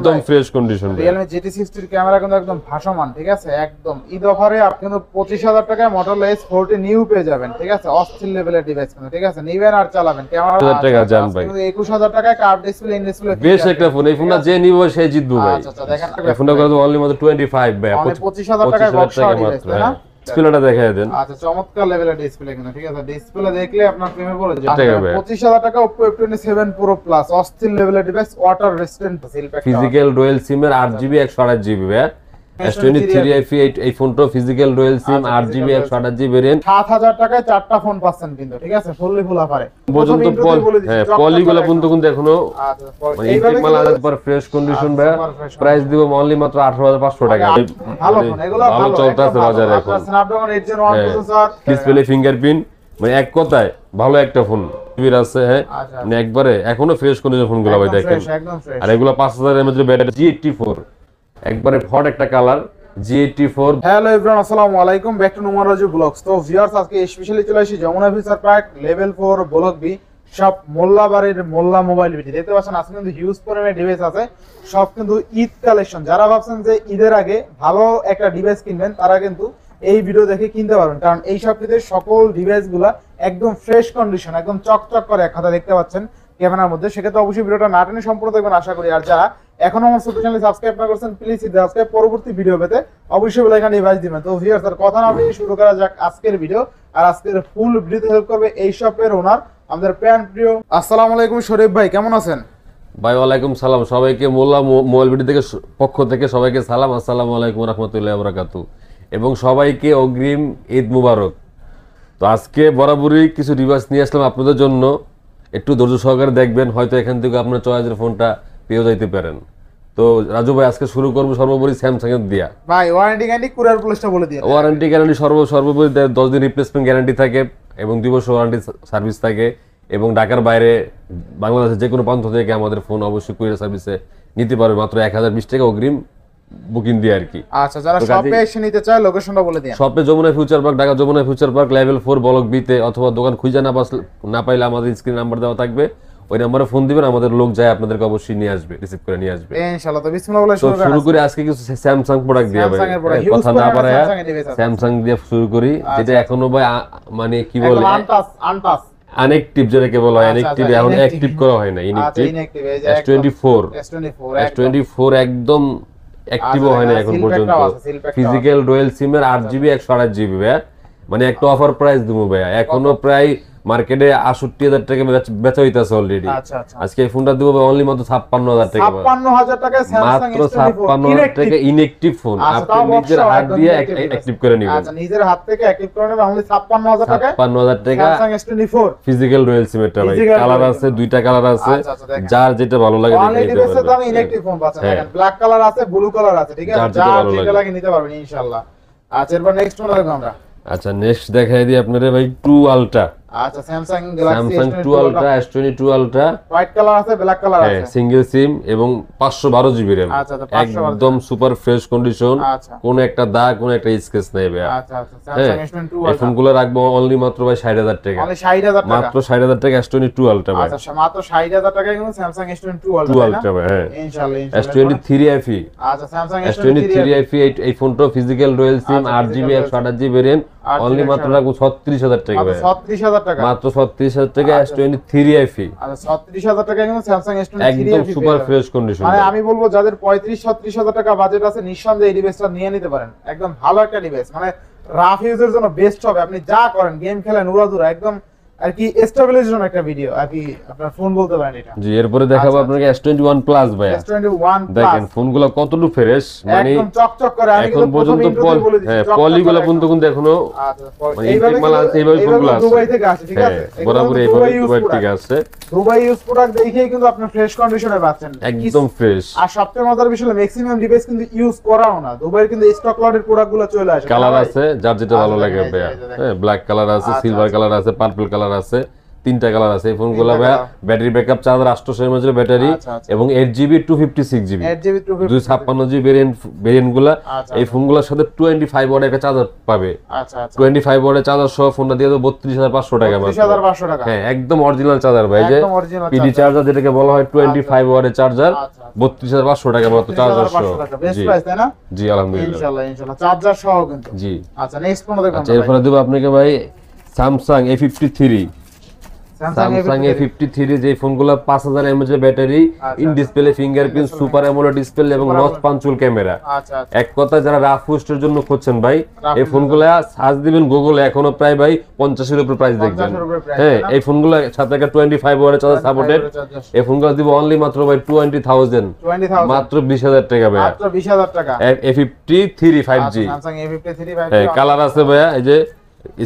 একদম fresh condition. Realme GT60 এর camera কিন্তু একদম ভাসমান, ঠিক আছে? একদম ঈদ অফারে আপনি কিন্তু 25000 টাকায় Motorola S40 নিউ পেয়ে যাবেন, ঠিক আছে? অস্থির লেভেলের ডিভাইস কিন্তু, ঠিক আছে? নিবেন আর চালাবেন। ক্যামেরা 1000 টাকা জান ভাই, 21000 টাকায় কার্ভ ডিসপ্লে, ইন ডিসপ্লে বেশ একটা ফোন। এই ফোনটা যে নিব সে জিতবে ভাই। আচ্ছা দেখেন, এই ফোনটা কত? অনলি মাত্র 25 ভাই, 25000 টাকায় বক্স ডিভাইস, তাই না? ডিসপ্লেটা দেখায় দেন। আচ্ছা, চমৎকার লেভেলের ডিসপ্লে কিন্তু, ঠিক আছে? ডিসপ্লে দেখলে আপনার প্রেমে পড়ে যাবে। 25000 টাকা Oppo F27 Pro Plus অস্থির লেভেলের device, water resistant, physical dual sim এর 8GB 128GB ভাই। S23 FE এই ফোনটা ফিজিক্যাল ডুয়াল সিম 8GB 128GB ভেরিয়েন্ট। 7000 টাকায় চারটা ফোন পাচ্ছেন কিন্তু, ঠিক আছে? ফুললি ফুল অফারে পর্যন্ত পলিগুলো কিন্তু এখনো মানে ইনটেক মাল আদার পর ফ্রেশ কন্ডিশন ভাই। প্রাইস দিব অনলি মাত্র 18500 টাকা। ভালো ফোন, এগুলো ভালো চলতেছে বাজারে এখন। Snapdragon 8 Gen 1 processor, display fingerprint, মানে এক কথায় ভালো একটা ফোন বির আছে। হ্যাঁ, মানে একবারে এখনো ফ্রেশ কন্ডিশন ফোনগুলো ভাই দেখেন। আর এগুলো 5000 mAh এর ব্যাটারি, G84 একবারে হট একটা কালার, G84। হ্যালো एवरीवन, আসসালামু আলাইকুম, ব্যাক টু নোমারাজু ব্লগস। তো ভিউয়ার্স, আজকে স্পেশালি চলে আসি Jamuna future park level 4 block B সব মোল্লাবাড়ির মোল্লা মোবাইল বিটি। দেখতে পাচ্ছেন আজকে কিন্তু হিউজ পরিমাণে ডিভাইস আছে, সব কিন্তু ঈদ কালেকশন। যারা ভাবছেন যে ঈদের আগে ভালো একটা ডিভাইস কিনবেন, তারা কিন্তু এই ভিডিও দেখে কিনতে পারবেন, কারণ এই সবকিছু সকল ডিভাইসগুলো একদম ফ্রেশ কন্ডিশন, একদম চকচক করে এক হাতে দেখতে পাচ্ছেন ক্যামেরার মধ্যে। সেক্ষেত্রে অবশ্যই ভিডিওটা না টেনে সম্পূর্ণ দেখবেন আশা করি। আর যারা এখনো আমার ছোট চ্যানেল সাবস্ক্রাইব না করছেন, প্লিজ সাবস্ক্রাইব, পরবর্তী ভিডিও পেতে অবশ্যই বেল আইকন ডিভাইস দিবেন। তো ভিউয়ার্স, আর কথা না বলে শুরু করা যাক আজকের ভিডিও। আর আজকের ফুল ভিডিওতে হেল্প করবে এই শপের ওনার, আমাদের প্রিয়। আসসালামু আলাইকুম শরীফ ভাই, কেমন আছেন? ভাই ওয়ালাইকুম সালাম, সবাইকে মোল্লা মোবাইল ভিডিও থেকে পক্ষ থেকে সবাইকে সালাম। আসসালামু আলাইকুম রাহমাতুল্লাহি ওয়া বারাকাতুহু, এবং সবাইকে অগ্রিম ঈদ মুবারক। তো আজকে বরাবরই কিছু ডিভাইস নিয়ে আসলাম আপনাদের জন্য, একটু ধৈর্য সহকারে দেখবেন, হয়তো এখান থেকে আপনার চয়েসের ফোনটা পেয়ে যাইতে পারেন। তো রাজু ভাই, আজকে শুরু করবো সর্বোপরি স্যামসাং এর দিয়া। ভাই ওয়ারেন্টি গ্যারান্টি কুরিয়ার প্লেসটা বলে দিন। ওয়ারেন্টি গ্যারান্টি সর্বোপরি 10 দিন রিপ্লেসমেন্ট গ্যারান্টি থাকে, এবং 2 বছর ওয়ারেন্টি সার্ভিস থাকে, এবং ঢাকার বাইরে বাংলাদেশের যে কোনো প্রান্ত থেকে আমাদের ফোন অবশ্যই কুরিয়ার সার্ভিসে নিতে পারবে মাত্র 1020 টাকা অগ্রিম বুকিং দিয়ে আর কি। আচ্ছা, যারা শপে এসে নিতে চায় লোকেশনটা বলে দিন। শপে Jamuna future park, Dhaka Jamuna future park level 4 block B তে, অথবা দোকান খুঁজে না পাইলে আমাদের স্ক্রিন নাম্বার দেওয়া থাকবে, ওই নম্বরে ফোন দিবেন, আমাদের লোক যায় আপনাদেরকে অবশ্যই নিয়ে আসবে, রিসিভ করে নিয়ে আসবে ইনশাআল্লাহ। তো বিসমিল্লাহ বলে শুরু করি আজকে কিছু স্যামসাং প্রোডাক্ট দিয়ে ভাই, কথা না বাড়ায় স্যামসাং দিয়ে শুরু করি, যেটা এখনো ভাই মানে কি বলে আনটাস আনএক্টিভ, যেটাকে বলা হয় আনএক্টিভ, এখন অ্যাক্টিভ করা হয় না। ইনএক্টিভ S24 একদম অ্যাক্টিভও হয় না এখন পর্যন্ত। ফিজিক্যাল ডুয়াল সিম এর 8GB 128GB ভাই, মানে একটা অফার প্রাইস দেবো ভাই। এখনো প্রায় মার্কেটে 68000 টাকা বেচা হইতাছে অলরেডি। আজকে এই ফোনটা দেবো অনলি মাত্র 56000 টাকা, 56000 টাকা স্যামসাং মাত্র 56000 টাকা ইনঅ্যাক্টিভ ফোন, আপনি নিজের হাত দিয়ে অ্যাক্টিভ করে নেবেন। আচ্ছা, নিজের হাত থেকে অ্যাক্টিভ করে নেবেন অনলি 56000 টাকা, 56000 টাকা স্যামসাং S24 ফিজিক্যাল ডুয়াল সিম এটা ভাই। কালার আছে, দুইটা কালার আছে, যার যেটা ভালো লাগে নিতে পারবেন। দামি ইনঅ্যাক্টিভ ফোন পাচ্ছেন, দেখেন ব্ল্যাক কালার আছে, ব্লু কালার আছে, ঠিক আছে? যার যেটা লাগে নিতে পারবেন ইনশাআল্লাহ। আচ্ছা, এরপর নেক্সট মডেল দেখব আমরা। আচ্ছা, নেক্সট দেখাই দিই আপনাদের ভাই 2 আলট্রা। আচ্ছা, Samsung Galaxy S22 ultra, S22 ultra, white colour আছে, ব্ল্যাক কালার আছে, সিঙ্গেল সিম এবং 512GB র‍্যাম। আচ্ছা, একদম সুপার ফ্রেশ কন্ডিশন, কোন একটা দাগ, কোন একটা স্কেচ নাই ভাই। আচ্ছা, স্যামসাং S22 এই ফোনগুলো রাখবো অনলি মাত্র ভাই 60000 টাকা, অনলি 60000 টাকা, মাত্র 60000 টাকা S22 আলট্রা ভাই। আচ্ছা, মাত্র 60000 টাকায় কিন্তু স্যামসাং S22 আলট্রা ভাই। হ্যাঁ, ইনশাআল্লাহ। S23 FE, আচ্ছা, স্যামসাং S23 FE এই ফোনটা ফিজিক্যাল ডুয়াল সিম 8GB 128GB ভেরিয়েন্ট, অনলি মাত্র রাখবো 36000 টাকা ভাই, 36000 টাকা, মাত্র 36000 টাকা S23 FE। আচ্ছা, 36000 টাকা কিন্তু স্যামসাং S23 একদম সুপার ফ্রেশ কন্ডিশন। মানে আমি বলবো যাদের 35-36000 টাকা বাজেট আছে, নিঃসন্দেহে এই ডিভাইসটা নিয়ে নিতে পারেন। একদম ভালো একটা ডিভাইস, মানে রাফ ইউজের জন্য বেস্ট হবে। আপনি যা করেন, গেম খেলেন, উড়াদুরা, একদম আর কি স্টেবিলাইজেশন একটা ভিডিও আর কি আপনার ফোন বলতে পারেন এটা। জি, এরপরে দেখাবো আপনাকে S21 প্লাস ভাই। S21 দেখেন ফোনগুলো কতটুকু ফ্রেশ, মানে একদম চকচক করে। আমি এখন পর্যন্ত পলিগুলো কিন্তু এখনো মানে ইনটেক মাল আছে, এইভাবে ফোনগুলো আছে দুবাই থেকে আসে, ঠিক আছে? বরাবর এইভাবে দুবাই থেকে আসে। দুবাই ইউজ প্রোডাক্ট দেখেই কিন্তু আপনি ফ্রেশ কন্ডিশনে পাচ্ছেন, একদম ফ্রেশ। আর সবচেয়ে মজার বিষয় হলো ম্যাক্সিমাম ডিভাইস কিন্তু ইউজ করাও না। দুবাইয়ের কিন্তু স্টক লটের প্রোডাক্টগুলো চলে আসে। কালার আছে, যার যেটা ভালো লাগে ভাই। হ্যাঁ, ব্ল্যাক কালার আছে, সিলভার কালার আছে, পার্পল কালার আছে, তিনটা কালার আছে এই ফোনগুলো ভাই। ব্যাটারি ব্যাকআপ 4800 mAh এর ব্যাটারি এবং 8GB 256GB 8GB 256GB ভেরিয়েন্টগুলো। এই ফোনগুলোর সাথে 25 ওয়াটের একটা চার্জার পাবে। আচ্ছা আচ্ছা 25 ওয়াটের চার্জার সহ ফোনটা দিয়ে দেবো 32500 টাকা মাত্র। 32500 টাকা। হ্যাঁ একদম অরিজিনাল চার্জার ভাই, যে একদম original পিডি চার্জার যেটাকে বলা হয় 25 ওয়াটের চার্জার 32500 টাকা মাত্র চার্জার সহ। 32500 টাকা বেস্ট জি প্রাইস তাই না? জি আলহামদুলিল্লাহ ইনশাআল্লাহ ইনশাআল্লাহ চার্জার সহ কিন্তু। জি। আচ্ছা নেক্সট কোন দেখবেন? আচ্ছা এরপরে দেব আপনাকে ভাই স্যামসাং A53। স্যামসাং A53 যে ফোনগুলো 5000 mAh এর battery, in display fingerprint, super AMOLED display এবং নচ পাঞ্চুল ক্যামেরা। আচ্ছা আচ্ছা এক কথা যারা রাফ পোস্টের জন্য খুঁজছেন ভাই, এই ফোনগুলো সার্চ দিবেন গুগলে, এখনো প্রায় ভাই 50 এর উপর প্রাইস দেখবেন। হ্যাঁ এই ফোনগুলো সাথে একটা 25 ওয়াটের চার্জার সাপোর্টেড। এই ফোনগুলো দিব অনলি মাত্র ভাই 20000 মাত্র 20000 টাকা ভাই, মাত্র 20000 টাকা। A53 5G। Samsung A53 5G হ্যাঁ কালার আছে ভাইয়া, এই যে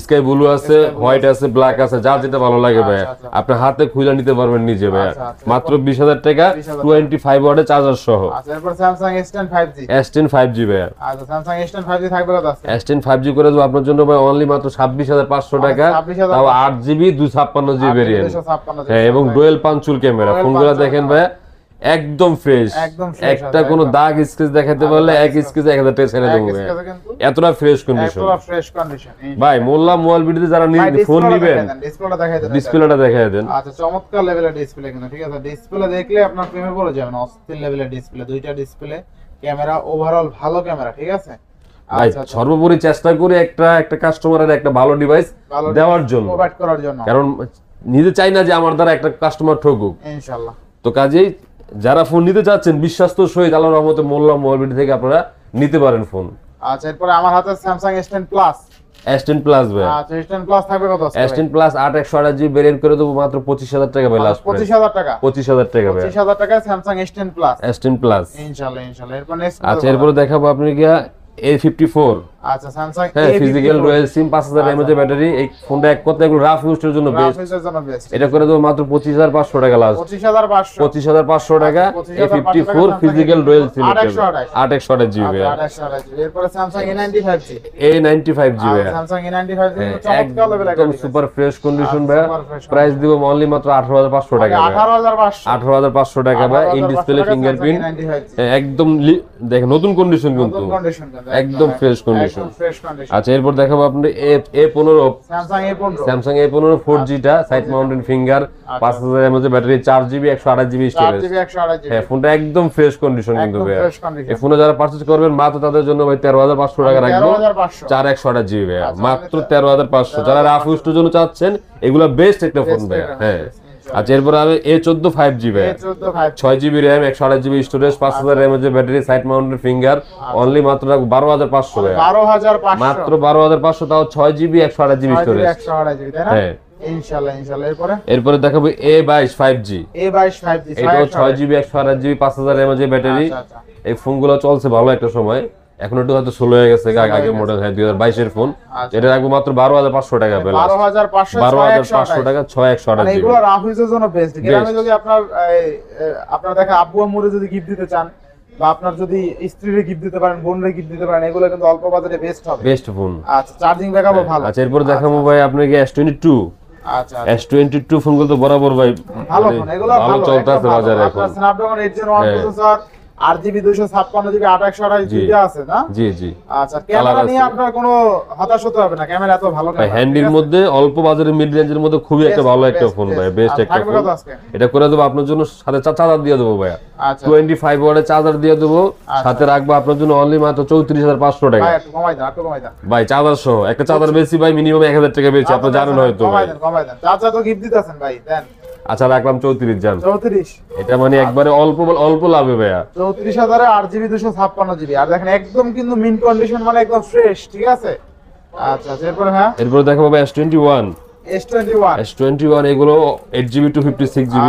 স্কাই ব্লু আছে, হোয়াইট আছে, ব্ল্যাক আছে, যার যেটা ভালো লাগে ভাইয়া আপনি হাতে খুলে নিতে পারবেন নিজে ভাইয়া। মাত্র 20000 টাকা 25 ওয়াটের চার্জার সহ। আচ্ছা এরপর Samsung S10 5G। S10 5G ভাইয়া। আচ্ছা স্যামসাং S10 5G থাকবে কত আছে? S10 5G করে দেবো আপনার জন্য ভাই অনলি মাত্র 26500 টাকা, তাও 8GB 256GB ভেরিয়েন্ট। হ্যাঁ এবং ডুয়েল পাঞ্চুল ক্যামেরা। ফোনগুলো দেখেন ভাইয়া একদম ফ্রেশ, একটা কোনো দাগ স্ক্র্যাচ দেখাতে পারলে এক স্ক্র্যাচ 1000 টাকা ছেড়ে দেবো ভাই, এতটা ফ্রেশ কন্ডিশন। ভাই মোল্লা মোবাইল ভিডিওতে যারা ফোন নেবেন ডিসপ্লেটা দেখায় দেন। আচ্ছা চমৎকার লেভেলের ডিসপ্লে কিন্তু, ঠিক আছে ডিসপ্লে দেখলে আপনার প্রেমে পড়ে যাবেন। অস্থির লেভেলের ডিসপ্লে, দুইটা ডিসপ্লে, ক্যামেরা ওভারঅল ভালো ক্যামেরা, ঠিক আছে। ভাই সর্বোপরি চেষ্টা করি একটা কাস্টমারের একটা ভালো ডিভাইস দেওয়ার জন্য, প্রোভাইড করার জন্য, কারণ নিজে চাই না যে আমার দ্বারা একটা কাস্টমার ঠকুক। ইনশাআল্লাহ। তো কাজেই যারা ফোন নিতে চাচ্ছেন বিশ্বাস্ত সহিত আল্লাহর রহমতে মোল্লা মোবাইল ভিডিও থেকে আপনারা নিতে পারেন ফোন। আচ্ছা এরপর আমার হাতে Samsung S10 plus. S10 plus ভাই। আচ্ছা S10 প্লাস থাকবে কত আছে? S10 প্লাস 8128GB ভেরিয়েন্ট করে দেবো মাত্র 25000 টাকা ভাই, লাস্ট 25000 টাকা। 25000 টাকা ভাই, 25000 টাকা Samsung S10 plus. S10 plus ইনশাআল্লাহ ইনশাআল্লাহ। এরপর নেক্সট আচ্ছা এরপর দেখাবো আপনি কি A54। আচ্ছা স্যামসাং হ্যাঁ ফিজিক্যাল রয়্যাল সিম 5000 mAh ব্যাটারি। এই ফোনটা এক কথা এগুলো রাফ ইউজের জন্য বেস্ট। এটা করে দেবো মাত্র 25500 টাকা লাস্ট। 25500 টাকা A54 ফিজিক্যাল রয়্যাল সিম 828GB। এরপর স্যামসাং A95G। A95G ভাই, স্যামসাং A95G চমৎকার লেভেল একদম সুপার ফ্রেশ কন্ডিশন ভাই। প্রাইস দিব অনলি মাত্র 18500 টাকা ভাই, 18500 টাকা ভাই। ইন ডিসপ্লে ফিঙ্গারপ্রিন্ট একদম দেখেন নতুন কন্ডিশন কিন্তু, একদম ফ্রেশ কন্ডিশন। আচ্ছা এরপর দেখাবো আপনি A15 স্যামসাং A15 4G টা side mountain finger 5000 mAh battery 4GB 128GB storage. হ্যাঁ ফোনটা একদম ফ্রেশ কন্ডিশন কিন্তু ভাই। এই ফোনে যারা পারচেজ করবেন মাত্র তাদের জন্য ভাই 13500 টাকা রাখবো, 4128GB ভাই, মাত্র 13500। যারা রাফ ইউজের জন্য চাচ্ছেন এগুলা বেস্ট একটা ফোন ভাই। হ্যাঁ আচ্ছা এরপর আমি A14 5G ভাই, 6GB RAM 128GB storage 5000 mAh battery side mounted finger, only মাত্র 12500 ভাই, 12500 মাত্র 12500, তাও 6GB 128GB স্টোরেজ। হ্যাঁ ইনশাআল্লাহ ইনশাআল্লাহ। এরপরে দেখাবো A22 5G। এটাও 6GB 128GB 5000 mAh ব্যাটারি। এই ফোনগুলো চলছে ভালো একটা সময়, এখন একটু হয়তো স্লো হয়ে গেছে, আগে মডেল। হ্যাঁ 2022 এর ফোন। এটা রাখবো মাত্র 12500 টাকা পেলে, 12500 টাকা 6128GB। এগুলো রাফ ইউজের জন্য বেস্ট। গ্রামে যদি আপনার দেখা আব্বু আম্মুরে যদি গিফট দিতে চান বা আপনার যদি স্ত্রীরে গিফট দিতে পারেন, বোনরে গিফট দিতে পারেন, এগুলো কিন্তু অল্প বাজেটে বেস্ট হবে, বেস্ট ফোন। আচ্ছা চার্জিং ব্যাকআপও ভালো। আচ্ছা এরপর দেখাবো ভাই আপনাকে S22। আচ্ছা S22 ফোনগুলো তো বরাবর ভাই ভালো ফোন, এগুলো ভালো চলতেছে বাজারে এখন। Snapdragon 8 Gen 1 processor, 8GB 256GB 828GB আছে না? জি জি। আচ্ছা ক্যামেরা নিয়ে আপনার কোনো হতাশ হতে হবে না, ক্যামেরা এত ভালো ক্যামেরা। হ্যান্ডির মধ্যে অল্প বাজারের মিড রেঞ্জের মধ্যে খুবই একটা ভালো একটা ফোন ভাই, বেস্ট একটা ফোন। এটা করে দেব আপনার জন্য, সাথে চার্জার দিয়ে দেব ভাই, 25 ওয়াটের চার্জার দিয়ে দেব, সাথে রাখবো আপনার জন্য অনলি মাত্র 34500 টাকা। ভাই একটু কমাই দাও, একটু কমাই দাও ভাই, চার্জার সহ একটা চার্জার বেশি ভাই মিনিমাম 1000 টাকা বেশি, আপনি জানেন হয়তো ভাই। কমাই দেন, চার্জার তো গিফট দিতেছেন ভাই, দেন। আচ্ছা রাখলাম 34 জান, 34। এটা মানে একবারে অল্প লাভে ভাইয়া। 34000 এ 8GB 256GB, আর দেখেন একদম কিন্তু মিন কন্ডিশন, মানে একদম ফ্রেশ, ঠিক আছে। আচ্ছা এরপর হ্যাঁ এরপর দেখো ভাই S21 এগুলো 8GB 256GB।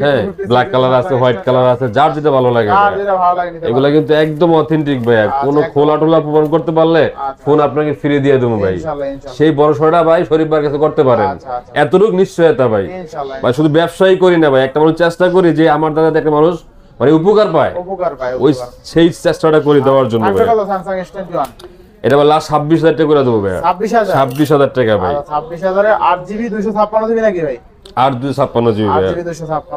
হ্যাঁ ব্ল্যাক কালার আছে, হোয়াইট কালার আছে, যার যেটা ভালো লাগে। এগুলো কিন্তু একদম অথেন্টিক ভাইয়া, কোনো খোলা টোলা প্রমাণ করতে পারলে ফোন আপনাকে ফিরে দিয়ে দেবো ভাই। সেই বড় সড়া ভাই শরীফ ভাইয়ের কাছে করতে পারেন, এতটুকু নিশ্চয়তা ভাই। ভাই শুধু ব্যবসায়ী করি না ভাই, একটা মানুষ চেষ্টা করি যে আমার দ্বারা একটা মানুষ মানে উপকার পায়, ওই সেই চেষ্টাটা করি দেওয়ার জন্য ভাই। এটা বলা 26000 টাকা করে দেবো ভাই, 26000 টাকা ভাই। 26000 এ 8GB 256GB নাকি ভাই? 8/256 ভাই, 8GB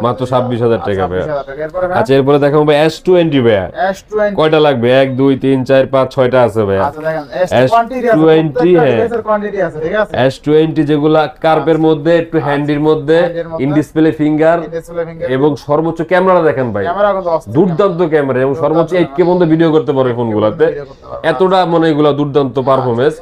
মাত্র 26,000 টাকা ভাই। 26,000 টাকা। এরপরে ভাই আচ্ছা এরপরে দেখাবো ভাই S20 ভাই, S20 কয়টা লাগবে? 1 2 3 4 5 6টা আছে ভাই। আচ্ছা দেখেন S20 হ্যাঁ, কোয়ান্টিটি আছে, ঠিক আছে। S20 যেগুলা কার্পের মধ্যে, একটু হ্যান্ডির মধ্যে, ইন ডিসপ্লে ফিঙ্গার এবং সর্বোচ্চ ক্যামেরা দেখেন ভাই, ক্যামেরা কিন্তু অস্থির। দুর্দান্ত ক্যামেরা এবং সর্বোচ্চ 8K পর্যন্ত ভিডিও করতে পারবে ফোনগুলোতে। এতটা মানে এগুলা দুর্দান্ত পারফরমেন্স,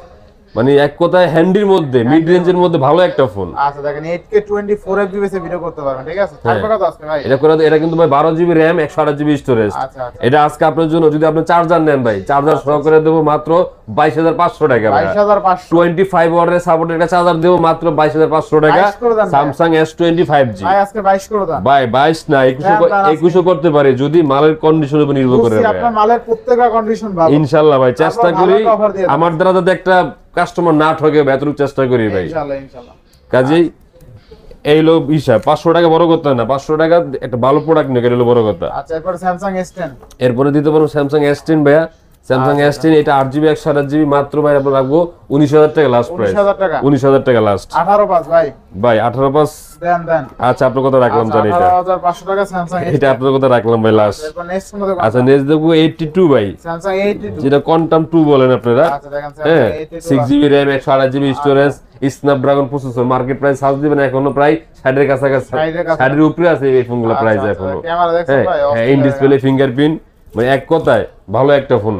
মানে এক কথায় হ্যান্ডির মধ্যে, মিড রেঞ্জের মধ্যে ভালো একটা ফোন। আচ্ছা দেখেন 8K 24 fps এ ভিডিও করতে পারবেন, ঠিক আছে। থাকবে কত আজকে ভাই? এটা কিন্তু ভাই 12GB RAM 128GB স্টোরেজ। আচ্ছা আচ্ছা, এটা আজকে আপনার জন্য, যদি আপনি চার্জার নেন ভাই, চার্জার সহ করে দেবো মাত্র 22,500 টাকা ভাই। 22,500 25 ওয়াটের সাপোর্টের একটা চার্জার দেবো মাত্র 22,500 টাকা। 22 করে দেন ভাই। স্যামসাং S20 5G ভাই আজকে 22 করে দেন ভাই, 22 না 21 করতে পারে, যদি মালের কন্ডিশনের উপর নির্ভর করে বুঝছি, ভাই। আপনার মালের প্রত্যেকটা কন্ডিশন ভালো ইনশাআল্লাহ ভাই চেষ্টা তারপর করি, ভালো offer দিয়ে দেন। আমার দ্বারা যাতে একটা কাস্টমার না ঠকে এতটুকু চেষ্টা করি ভাই। ইনশাআল্লাহ ইনশাআল্লাহ। কাজেই এই লো হিসাব 500 টাকা বড় কথা না, 500 টাকা একটা ভালো প্রোডাক্ট নিয়ে গেলে হলো বড় কথা। আচ্ছা এরপর স্যামসাং S10 এরপরে দিতে পারবো স্যামসাং S10 ভাইয়া। স্যামসাং S10 এটা 8GB 128GB মাত্র ভাই আমরা রাখবো 19,000 টাকা লাস্ট প্রাইস। 19,000 টাকা 19,000 টাকা লাস্ট 18 ভাই ভাই। 18 দেন দেন। আচ্ছা আপনার কথা রাখলাম জানি, এটা 18,500 টাকা স্যামসাং এটা আপনার কথা রাখলাম ভাই লাস্ট। এরপর নেক্সট কোন দেখো? আচ্ছা নেক্সট দেখবো 82 ভাই, স্যামসাং 82 যেটা কোয়ান্টাম 2 বলেন আপনারা। আচ্ছা দেখেন হ্যাঁ, Samsung 82 6GB RAM 128GB storage, Snapdragon processor. Market price search দিবেন এখনো প্রায় 60 এর কাছাকাছি, 60 এর উপরে আছে এই ফোনগুলো প্রাইস এখনো। ক্যামেরা দেখছেন ভাই? হ্যাঁ, ইন ডিসপ্লে ফিঙ্গারপ্রিন্ট, মানে এক কথায় ভালো একটা ফোন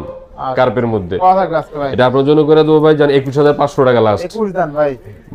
কার্পের মধ্যে। কত থাকবে আজকে ভাই? এটা আপনার জন্য করে দেবো ভাই, জান 21,500 টাকা লাস্ট 21 দেন ভাই।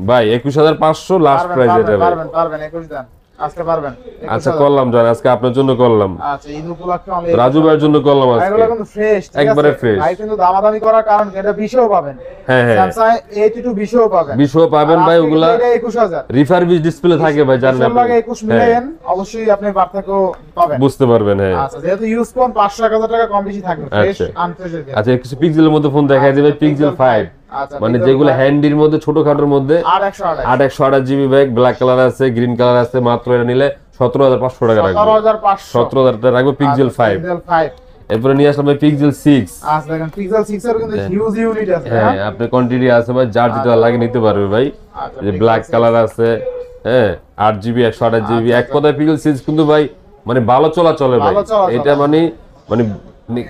ভাই। 21,500 লাস্ট প্রাইস এটা ভাই। পারবেন 21 দেন আজকে পারবেন। আচ্ছা করলাম জান, আজকে আপনার জন্য করলাম, আচ্ছা ঈদ উপলক্ষে অনলি রাজু ভাইয়ের জন্য করলাম আজকে। এগুলো কিন্তু ফ্রেশ, একবারে fresh। ভাই কিন্তু দামাদামি করার কারণ কি? এটা 20ও পাবেন। হ্যাঁ হ্যাঁ, স্যামসাং 82 20ও পাবেন। 20ও পাবেন ভাই। ওগুলা এটা 21,000 রিফারবিশ ডিসপ্লে থাকে ভাই, জানেন আপনি। 21 মিলায়েন অবশ্যই আপনি পার্থক্য পাবেন, বুঝতে পারবেন। হ্যাঁ আচ্ছা যেহেতু ইউজ ফোন 500-1000 টাকা কম বেশি থাকবে, ফ্রেশ আচ্ছা। আনফ্রেশ এর। আচ্ছা কিছু পিক্সেলের মধ্যে ফোন দেখাই দিবে, পিক্সেল 5, আচ্ছা মানে যেগুলো হ্যান্ডির মধ্যে ছোটখাটোর মধ্যে। 8/128 8/128GB ব্যাগ, ব্ল্যাক কালার আছে, গ্রিন কালার আছে। মাত্র এটা নিলে 17,500 টাকা রাখবো। 17,500 17,000 টাকা রাখবো পিক্সেল 5। পিক্সেল 5 এরপরে নিয়ে আসলাম পিক্সেল 6। আচ্ছা দেখেন পিক্সেল 6 এর কিন্তু হিউজ ইউনিট আছে। হ্যাঁ আপনার কোয়ান্টিটি আছে ভাই, যার যেটা লাগে নিতে পারবে ভাই। আচ্ছা, যে ব্ল্যাক কালার আছে, হ্যাঁ 8GB 128GB। এক কথায় পিক্সেল 6 কিন্তু ভাই মানে ভালো চলে ভাই। ভালো চলাচল। এটা মানে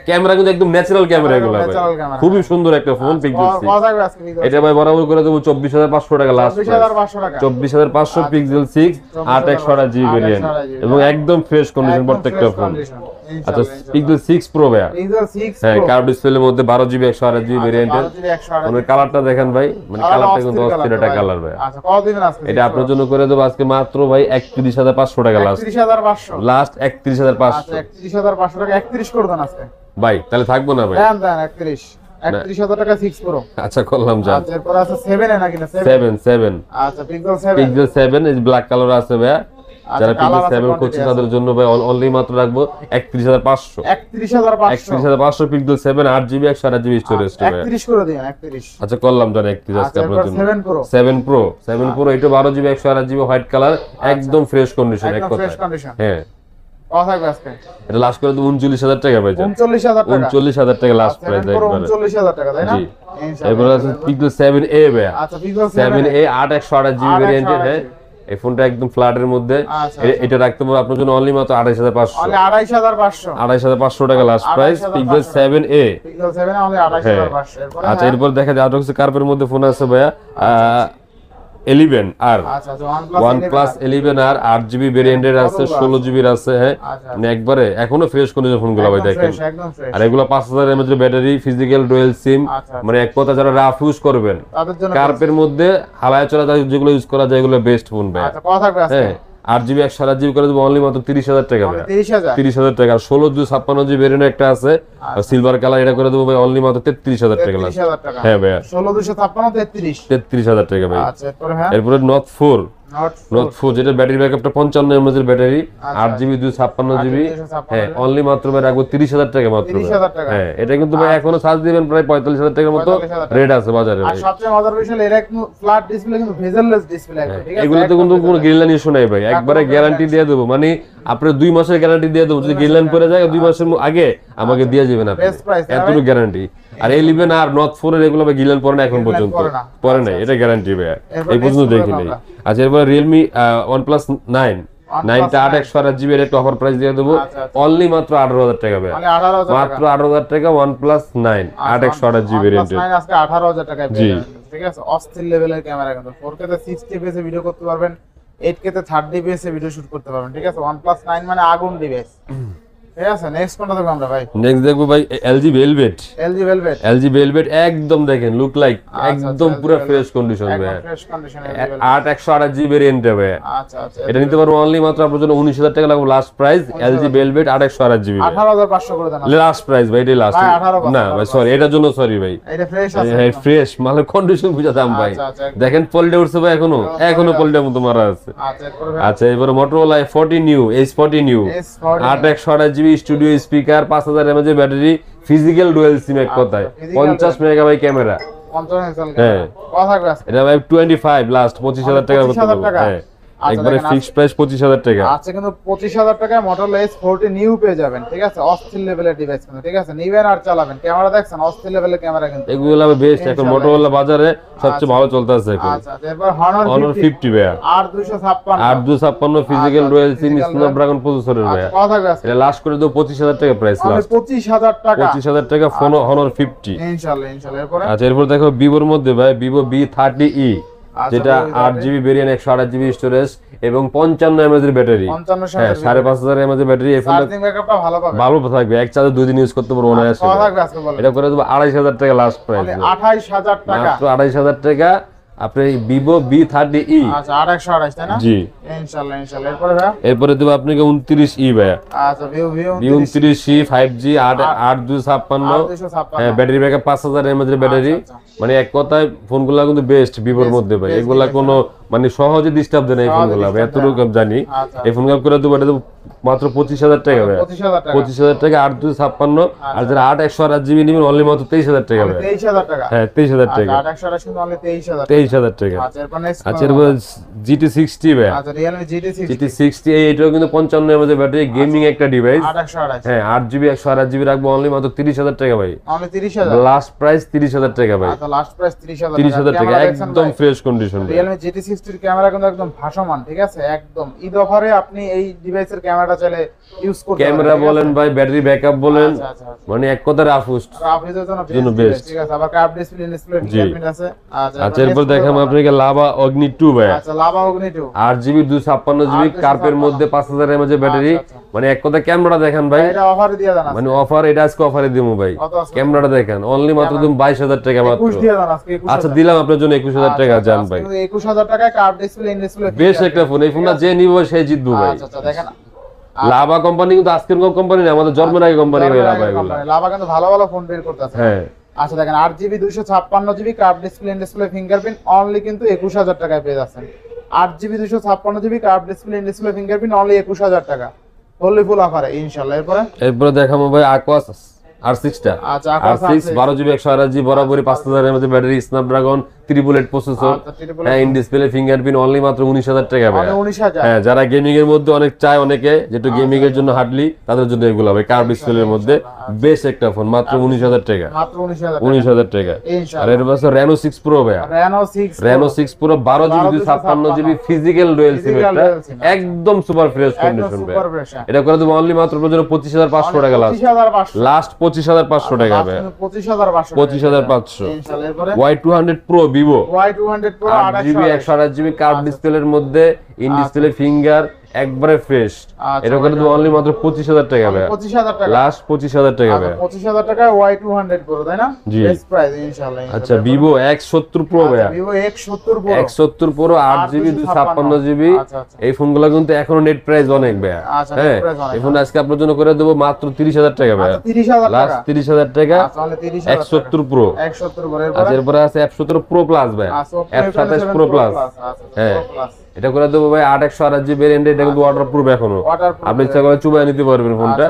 ক্যামেরা কিন্তু একদম ন্যাচারাল ক্যামেরা এগুলো ভাই, ন্যাচারাল ক্যামেরা। খুবই সুন্দর একটা ফোন পিক্সেল 6। কত থাকবে আজকে পিক্সেল? এটা ভাই বরাবর করে দেবো 24,500 টাকা লাস্ট প্রাইস। 24,500 টাকা 24,500 পিক্সেল 6 8/128GB ভেরিয়েন্ট এবং একদম ফ্রেশ কন্ডিশন প্রত্যেকটা ফোন। আচ্ছা পিক্সেল 6 প্রো ভাই, পিক্সেল 6 হ্যাঁ কার্ভ ডিসপ্লের মধ্যে 12GB 128GB ভেরিয়েন্টের। মানে কালারটা দেখেন ভাই, মানে কালারটা কিন্তু অস্থির একটা কালার ভাই। আচ্ছা কত দিবেন আজকে? এটা আপনার জন্য করে দেবো আজকে মাত্র ভাই 31,500 টাকা লাস্ট। 31,500 লাস্ট 31,500 আচ্ছা 31,500 টাকা 31 করে দেন আজকে ভাই। তাহলে থাকবো না ভাই? দেন 31,000 টাকা 6 প্রো। আচ্ছা করলাম যা। আচ্ছা এরপর আছে 7 এ নাকি না? 7 আচ্ছা পিক্সেল 7 পিক্সেল 7 এই ব্ল্যাক কালার আছে ভাই। যারা পিক্সেল কালার আছে 7 করছে তাদের জন্য ভাই অনলি মাত্র রাখবো 31,500। 31,500 পিক্সেল 7 8GB 128GB স্টোরেজ ভাই। 31 করে দিন 31। আচ্ছা করলাম জান 31 আজকে আচ্ছা আপনার এরপর জন্য। 7 প্রো 7 প্রো এটা 12GB 128GB হোয়াইট কালার, একদম ফ্রেশ কন্ডিশন এক একদম কথা। Fresh condition. হ্যাঁ কত থাকবে আজকে? এটা লাস্ট করে দেবো 39,000 টাকা ভাই। 39,000 টাকা 39,000 টাকা লাস্ট প্রাইস 7 প্রো একবারে। 39,000 টাকা তাই না? জি। ইনশাআল্লাহ। এরপর আছে পিক্সেল 7a ভাই। আচ্ছা পিক্সেল 7a 8/128GB ভেরিয়েন্টের। হ্যাঁ এই ফোনটা একদম ফ্ল্যাটের মধ্যে। আচ্ছা, এটা রাখতে পারবো আপনার জন্য অনলি মাত্র 28,500। অনলি 28,500 28,500 টাকা last price pixel 7a। Pixel 7 A only 28,500 এরপর। আচ্ছা এরপর দেখা যায় আরো কিছু কার্পের মধ্যে ফোন আছে ভাইয়া। 11 আর আচ্ছা OnePlus 11 আর 8GB ভেরিয়েন্টের আছে, 16GB আছে। হ্যাঁ মানে একবারে এখনো ফ্রেশ কন্ডিশন ফোনগুলো ভাই দেখেন। একদম ফ্রেশ। আর এগুলো 5000 mAh এর ব্যাটারি, ফিজিক্যাল ডুয়াল সিম। আচ্ছা, মানে এক কথা যারা রাফ ইউজ করবেন তাদের জন্য কার্পের মধ্যে হালায় চলা যেগুলো ইউজ করা যায় এগুলো বেস্ট ফোন ভাই। আচ্ছা কত থাকবে আজকে? হ্যাঁ 8GB 128GB করে দেবো অনলি মাত্র 30,000 টাকা ভাই। 30,000 30,000 টাকা। 16/256GB ভেরিয়েন্ট একটা আছে সিলভার কালার, এটা করে দেবো ভাই অনলি মাত্র 33,000 টাকা লাস্ট। 30,000 টাকা। হ্যাঁ ভাই 16/256 33 33,000 টাকা ভাই। আচ্ছা এরপর হ্যাঁ এরপরে Note 4 Note 4 যেটা ব্যাটারি ব্যাকআপটা 55 mAh এর ব্যাটারি, 8GB 256GB। হ্যাঁ অনলি মাত্র ভাই রাখবো 30,000 টাকা মাত্র। 30,000 টাকা। হ্যাঁ এটা কিন্তু ভাই এখনো সার্চ দিবেন প্রায় 45,000 টাকার মতো 45,000 টাকা। রেট আছে বাজারে আর ভাই। সবচেয়ে মজার বিষয় হলো এরা কিন্তু ফ্ল্যাট ডিসপ্লে কিন্তু ভেজেললেস ডিসপ্লে একদম, ঠিক আছে? এগুলোতে কিন্তু কোনো গ্রিনলাইন ইস্যু নাই ভাই, একবারে গ্যারান্টি দিয়ে দেবো। মানে আপনার 2 মাসের গ্যারান্টি দিয়ে দেবো, যদি গ্রিনলাইন পড়ে যায় 2 মাসের আগে আমাকে দিয়ে যাবেন আপনি, Best price, এতটুকু গ্যারান্টি। আর A11 আর নট 4 এর এগুলো গিলেন পরে না এখন পর্যন্ত, পরে নাই, এটা গ্যারান্টি ভাই, এই পর্যন্ত দেখি নাই। আচ্ছা এরপর Realme OnePlus 9 9টা 8/128GB এর একটা অফার প্রাইস দিয়ে দেবো অনলি মাত্র 18,000 টাকা ভাই, মাত্র 18,000 টাকা OnePlus 9 8/128GB রেঞ্জে আজকে 18,000 টাকায় পেয়ে যাবেন, ঠিক আছে। অস্থির লেভেলের ক্যামেরা, কিন্তু 4K তে 60 fps এ ভিডিও করতে পারবেন, 8K তে 30 fps এ ভিডিও শুট করতে পারবেন, ঠিক আছে। OnePlus 9 মানে আগুন ডিভাইস, ঠিক আছে। নেক্সট কোনটা দেখব আমরা ভাই? নেক্সট দেখবো ভাই LG Velvet। LG Velvet একদম দেখেন লুক লাইক একদম পুরো ফ্রেশ কন্ডিশন ভাই, ফ্রেশ কন্ডিশনে 8/128GB রেঞ্জে ভাই। আচ্ছা এটা নিতে পারবো অনলি মাত্র আপনার জন্য 19,000 টাকা লাগবে last price. LG Velvet 8/128GB 18,500 করে দেন লাস্ট প্রাইস ভাই, এটাই লাস্ট না ভাই, সরি এটার জন্য সরি ভাই, এটা ফ্রেশ আছে, হ্যাঁ ফ্রেশ মানে কন্ডিশন বুঝা দাম ভাই। দেখেন পলিটা উঠছে ভাই, এখনো পলিটা মতো মারা আছে। আচ্ছা এবারে Motorola H40 new 8/128GB studio speaker, 5000 mAh এর ব্যাটারি, ফিজিক্যাল ডুয়াল সিম, এক কথায় 50 মেগাবাই ক্যামেরা। 50 মেগাপিক্সেল হ্যাঁ কথা কই আছে এটা ভাই 25 লাস্ট 25,000 টাকা করতে পারবো। হ্যাঁ একবারে ফিক্সড প্রাইস 25,000 টাকা। আচ্ছা কিন্তু 25,000 টাকায় Motorola H40 নিউ পেয়ে যাবেন, ঠিক আছে। অস্থির লেভেলের ডিভাইস কিন্তু, ঠিক আছে। নিবেন আর চালাবেন, ক্যামেরা দেখছেন অস্থির লেভেলের ক্যামেরা কিন্তু, এগুলো বেস্ট এখন Motorola বাজারে সবচেয়ে ভালো চলতেছে এখন। আচ্ছা এরপর Honor 50 ভাই 8 256 ফিজিক্যাল ডুয়াল সিম স্ন্যাপড্রাগন প্রসেসরের ভাই। কথা কই আছে এটা লাস্ট করে দাও 25,000 টাকা প্রাইস, লাস্ট 25,000 টাকা, 25,000 টাকা ফোন Honor 50 ইনশাআল্লাহ। এরপর আচ্ছা এরপর দেখো Vivoর মধ্যে ভাই Vivo V30e, যেটা 8GB ভেরিয়েন্ট 128GB স্টোরেজ এবং 55 mAh এর ব্যাটারি, 5,500 mAh এর ব্যাটারি। এই ফোনটা চার্জিং ব্যাকআপটা ভালো থাকবে, এক চার্জে 2 দিন ইউজ করতে পারবো না। এটা করে দেবো 28,000 টাকা লাস্ট প্রাইস, 28,000 টাকা, মাত্র 28,000 টাকা আপনি Vivo V30e। আচ্ছা 828 তাই না? জি ইনশাআল্লাহ। এরপরে ভাই এরপরে দেব আপনাকে 29e ভাই। আচ্ছা Vivo 29e 5G 8/256, হ্যাঁ ব্যাটারি ব্যাকআপ 5,000 mAh এর ব্যাটারি। মানে এক কথায় ফোনগুলো কিন্তু বেস্ট Vivoর মধ্যে ভাই, এগুলা কোনো মানে সহজে ডিস্টার্ব দেয় না এই ফোনগুলো, এতটুকু জানি। এই ফোনগুলো করে দেবো এটা মাত্র 25,000 টাকা ভাই, 25,000 টাকা 8/256। আর যারা 8/128GB নেবেন অনলি মাত্র 23,000 টাকা ভাই, 23,000 টাকা, হ্যাঁ 23,000 টাকা, 8/128 কিন্তু অনলি 23,000 টাকা। আচ্ছা এরপর GT60 ভাই। আচ্ছা Realme GT60 এটাও কিন্তু 55 mAh ব্যাটারি, গেমিং একটা ডিভাইস, 8/128, হ্যাঁ 8GB 128GB রাখবো অনলি মাত্র 30,000 টাকা ভাই, অনলি 30,000 লাস্ট প্রাইস 30,000 টাকা ভাই। আচ্ছা লাস্ট প্রাইস 30,000 টাকা একদম ফ্রেশ কন্ডিশন। Realme GT60 এর ক্যামেরা কিন্তু একদম ভাসমান, ঠিক আছে। একদম ঈদ অফারে আপনি এই ডিভাইসের ক্যামেরাটা চাইলে ইউজ করতে পারেন, ক্যামেরা বলেন ভাই, ব্যাটারি ব্যাকআপ বলেন, মানে এক কথা রাফুস্ট জন্য বেস্ট, ঠিক আছে। আবার কার্ভ ডিসপ্লে ফিঙ্গারপ্রিন্ট আছে। আচ্ছা এরপর দেখাম আপনাকে লাভা অগ্নি 2 ভাই। আচ্ছা লাভা অগ্নি 2 8GB 256GB কার্ভের মধ্যে 5,000 mAh ব্যাটারি। মানে এক কথা ক্যামেরাটা দেখেন ভাই, এটা অফারে দিয়ে দেন, মানে অফার, এটা আজকে অফারে দিমু ভাই। ক্যামেরাটা দেখেন অনলি মাত্র তুমি 22,000 টাকা মাত্র। 21 দিয়ে দেন আজকে, 21। আচ্ছা দিলাম আপনার জন্য 21,000 টাকা জান ভাই, 21,000 টাকায় কার্ভ ডিসপ্লে বেশ একটা ফোন। এই ফোনটা যে নিব সে জিতবো ভাই। আচ্ছা দেখেন লাভা কোম্পানি কিন্তু আজকের কোম্পানি না, আমাদের জন্মের আগে কোম্পানি ভাই লাভা, এগুলো লাভা কিন্তু ভালো ফোন বের করতেছে। হ্যাঁ আচ্ছা দেখেন 8GB 256GB curve display fingerprint only কিন্তু 21,000 টাকায় পেয়ে যাচ্ছেন। 8GB 256GB curve display fingerprint only 21,000 টাকা, ফুললি ফুল অফারে ইনশাআল্লাহ। এরপরে দেখাবো ভাই Aquas R6 টা। আচ্ছা R6 12GB 128GB বরাবরই 5,000 mAh ব্যাটারি, স্ন্যাপড্রাগন 888 প্রসেসর, হ্যাঁ ইন ডিসপ্লে ফিঙ্গারপ্রিন্ট অনলি মাত্র 19,000 টাকা ভাই। 19,000, হ্যাঁ যারা গেমিং এর মধ্যে অনেক চায়, অনেকে যেটা গেমিং এর জন্য হার্ডলি তাদের জন্য এগুলো ভাই, কার্ভ ডিসপ্লের মধ্যে বেশ একটা ফোন, মাত্র 19,000 টাকা, মাত্র 19,000 টাকা। আর এর পাশে Reno 6 Pro ভাই, Reno 6 Pro 12GB 256GB physical dual sim, একটা একদম সুপার ফ্রেশ কন্ডিশন ভাই। এটা করে দেব অনলি মাত্র 25,500 টাকা, লাস্ট 25,500 টাকা ভাই, 25,500। Y200 Pro Vivo, Y200 Pro 8GB 128GB curve ডিসপ্লের মধ্যে, ইন ডিসপ্লে ফিঙ্গার, একবারে ফ্রেশ। এটা করে দেব অনলি মাত্র 25,000 টাকা ভাই, 25,000 টাকা, লাস্ট 25,000 টাকা ভাই, 25,000 টাকায় Y200 Pro তাই না? বেস্ট প্রাইস ইনশাআল্লাহ। আচ্ছা Vivo X70 Pro ভাই, Vivo X70 Pro, X70 Pro 8GB 256GB। এই ফোনগুলো কিন্তু এখনো নেট প্রাইস অনেক ভাই, হ্যাঁ এই ফোন আজকে আপনার জন্য করে দেব মাত্র 30,000 টাকা ভাই, 30,000 লাস্ট 30,000 টাকা, X70 Pro। আচ্ছা এরপর আছে F17 Pro Plus ভাই, F27 Pro Plus, হ্যাঁ এটা করে দেবো ভাই 8/128GB ভেরিয়েন্ট। এটা কিন্তু ওয়াটারপ্রুফ এখনো, আপনি ইচ্ছা করে চুবাই নিতে পারবেন ফোনটা।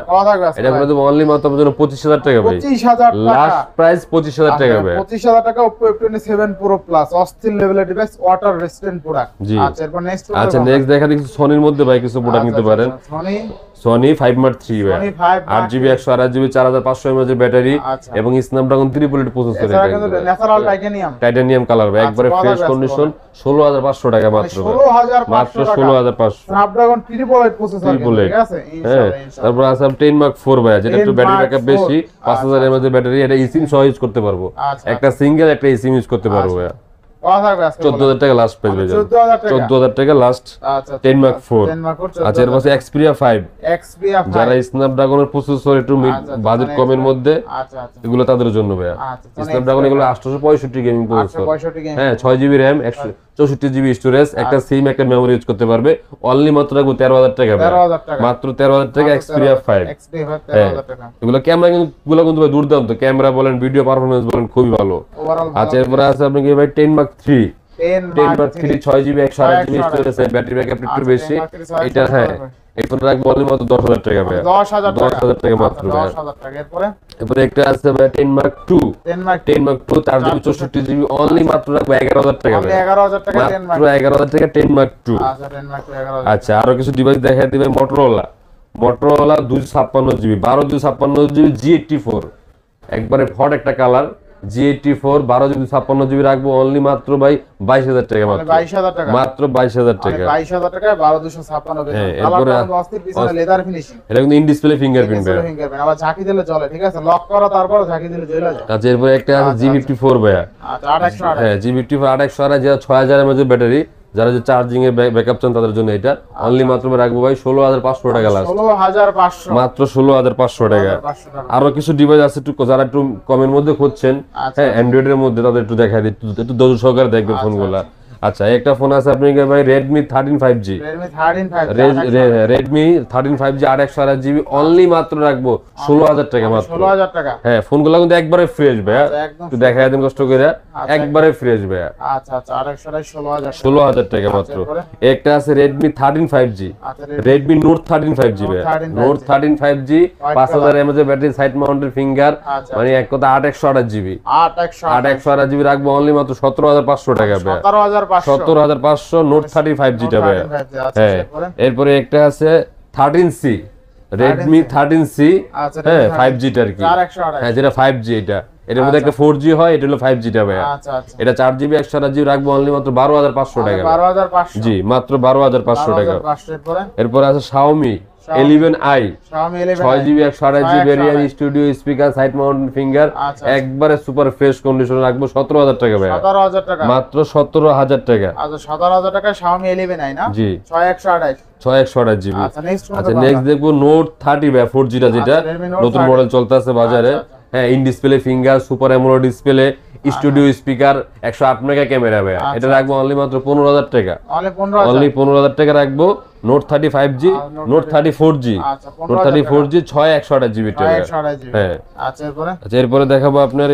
এটা করে দেবো অনলি মাত্র আপনার জন্য 25,000 টাকা ভাই, 25,000 টাকা, লাস্ট প্রাইস 25,000 টাকা ভাই, 25,000 টাকা Oppo F27 Pro Plus অস্থির লেভেলের ডিভাইস, ওয়াটার রেজিস্ট্যান্ট প্রোডাক্ট। আচ্ছা এরপর নেক্সট দেখা দেখছি সনির মধ্যে ভাই কিছু প্রোডাক্ট নিতে পারেন। সনি 5 মার্ক 3 ভাই, Sony 5 Mark 8GB 128GB 4500 mAh এর ব্যাটারি আচ্ছা। এবং স্ন্যাপড্রাগন 388 প্রসেসর। এছাড়া কিন্তু ন্যাচারাল টাইটানিয়াম টাইটানিয়াম কালার ভাই, একবারে পাওয়া ফ্রেশ যাবে কন্ডিশন, 16500 টাকা মাত্র ভাই, 16500 মাত্র টাকা। 16500। স্ন্যাপড্রাগন 388 প্রসেসর, ঠিক আছে? হ্যাঁ, ইনশাআল্লাহ। তারপর আছে 10 মার্ক 4 ভাই, যেটা একটু 10 ব্যাটারি Mark ব্যাকআপ 4 বেশি, 5000 mAh এর ব্যাটারি, এটা eSIM সহ ইউজ করতে পারবো, আচ্ছা, একটা সিঙ্গেল একটা eSIM ইউজ করতে পারবো ভাই। কত থাকবে আজকে? 14000 টাকা লাস্ট প্রাইস ভাই, 14000 টাকা। 14000 টাকা লাস্ট। আচ্ছা 10 Mark 4 10 Mark 4 আচ্ছা, এর পাশে Xperia 5, Xperia 5 যারা স্ন্যাপড্রাগনের প্রসেসর একটু আচ্ছা, বাজেট মানে কমের মধ্যে, আচ্ছা আচ্ছা এগুলো তাদের জন্য ভাই। আচ্ছা, মানে স্ন্যাপড্রাগন এগুলো 865 গেমিং প্রসেসর, 865 গেম। হ্যাঁ 6GB RAM 164GB স্টোরেজ, একটা সিম একটা মেমোরি ইউজ করতে পারবে, অনলি মাত্র রাখবো 13000 টাকা ভাই, 13000 টাকা। মাত্র 13000 টাকা Xperia 5। Xperia 5 হ্যাঁ, 13000 টাকা। এগুলো ক্যামেরা কিন্তু ভাই দুর্দান্ত, ক্যামেরা বলেন, ভিডিও পারফরম্যান্স বলেন, খুবই ভালো। ওভারঅল আচ্ছা, এরপরে আছে আপনাকে ভাই 10 Mark 3, 10 10 Mark 3 6GB 128GB storage, battery backup একটু বেশি, 10 Mark 3 এটা হ্যাঁ, এরপর রাখবো অনলি মাত্র 10000 টাকা ভাই, 10000 টাকা। 10000 টাকা মাত্র ভাই। 10000 টাকা। এরপরে এরপরে একটা আছে ভাই 10 Mark 2, 10 Mark 10 Mark 2 4GB 64GB, only মাত্র রাখবো 11000 টাকা ভাই, 11000 টাকা 10 Mark। মাত্র 11000 টাকা 10 Mark 2। আচ্ছা 10 Mark 11000। আচ্ছা, আরো কিছু ডিভাইস দেখাই দিবে। মোটরোলা 256GB 256GB G84, একবারে হট একটা কালার, G84 1256GB রাখবো অনলি মাত্র ভাই 22000 টাকা, মাত্র 22000 টাকা। মাত্র 22000 টাকা। 22000 টাকায় 12256 হ্যাঁ, পেজ। এরপরে কালারটা অস্থির, পিছনে লেদার ফিনিশিং। এটা কিন্তু ইন ডিসপ্লে ফিঙ্গারপ্রিন্ট ভাই। ফিঙ্গারপ্রিন্ট আবার ঝাঁকি দিলে চলে, ঠিক আছে? লক করা, তারপর ঝাঁকি দিলে জ্বলে যায়। আচ্ছা, এরপরে একটা আছে G54 ভাইয়া, আচ্ছা 8128। হ্যাঁ G54 8128, যেটা 6000 mAh ব্যাটারি, যারা যে চার্জিং এর ব্যাকআপ চান তাদের জন্য এটা অনলি মাত্র রাখবো ভাই 16500 টাকা লাস্ট, 16500 মাত্র 16500 টাকা। 500 টাকা। আরো কিছু ডিভাইস আছে একটু, যারা একটু কমের মধ্যে খুঁজছেন, আচ্ছা। হ্যাঁ অ্যান্ড্রয়েড এর মধ্যে, তাদের একটু দেখাই দিই, একটু দোজ সহকারে দেখবেন ফোনগুলা। আচ্ছা, একটা ফোন আছে আপনাকে ভাই Redmi 13 5G, Redmi 13 5G, Redmi 13 5G 8/128GB, only মাত্র রাখবো 16000 টাকা মাত্র। 16000 টাকা। হ্যাঁ, ফোনগুলো কিন্তু একবারে ফ্রেশ ভাইয়া, আচ্ছা, একদম একটু দেখাই দেন কষ্ট করে, একবারে ফ্রেশ ভাইয়া, আচ্ছা আচ্ছা 828 16000 টাকা। 16000 টাকা মাত্র। এরপরে? একটা আছে Redmi 13 5G, আচ্ছা Redmi Note 13 5G ভাইয়া, 13 5G, Note 13 5G 5000 mAh battery, side mounted finger, আচ্ছা, মানে এক কথা 8/128GB, 8128 8/128GB রাখবো অনলি মাত্র 17500 টাকা ভাইয়া, 17500 17500। Note 13 5G টা ভাইয়া। হ্যাঁ, এরপরে একটা আছে 13C, Redmi 13C, আচ্ছা, হ্যাঁ 5G টা আর কি, 4128 হ্যাঁ যেটা 5G, এটা এটার মধ্যে একটা 4G হয়, এটা হলো 5G টা ভাইয়া। আচ্ছা আচ্ছা এটা 4GB 128GB রাখবো অনলি মাত্র 12500 টাকা। 12500 জি, মাত্র 12500 টাকা। 12500। এরপরে এরপর আছে Xiaomi 11i, Xiaomi 11i 6GB 128GB variant, studio speaker, side Mount finger, আচ্ছা। একবারে সুপার ফ্রেশ কন্ডিশন রাখবো 17000 টাকা ভাইয়া, 17000 টাকা। মাত্র 17000 টাকা। আচ্ছা 17000 টাকা Xiaomi 11i না? জি, 6128। 6128GB। আচ্ছা নেক্সট আচ্ছা, নেক্সট দেখবো Note 30 ভাই, 4G টা, যেটা আচ্ছা, Redmi Note নতুন 30 মডেল চলতেছে বাজারে। আচ্ছা, হ্যাঁ, in display finger, super AMOLED display, studio speaker, 108 mega camera ভাই, এটা রাখবো অনলি মাত্র 15000 টাকা, অনলি 15000। অনলি 15000 টাকা রাখবো। Note 30 5G, Note 30 4G, আচ্ছা, Note 30 4G 6128GB টা ভাই। 6128 হ্যাঁ, আচ্ছা এরপরে? আচ্ছা, এরপরে দেখাবো আপনার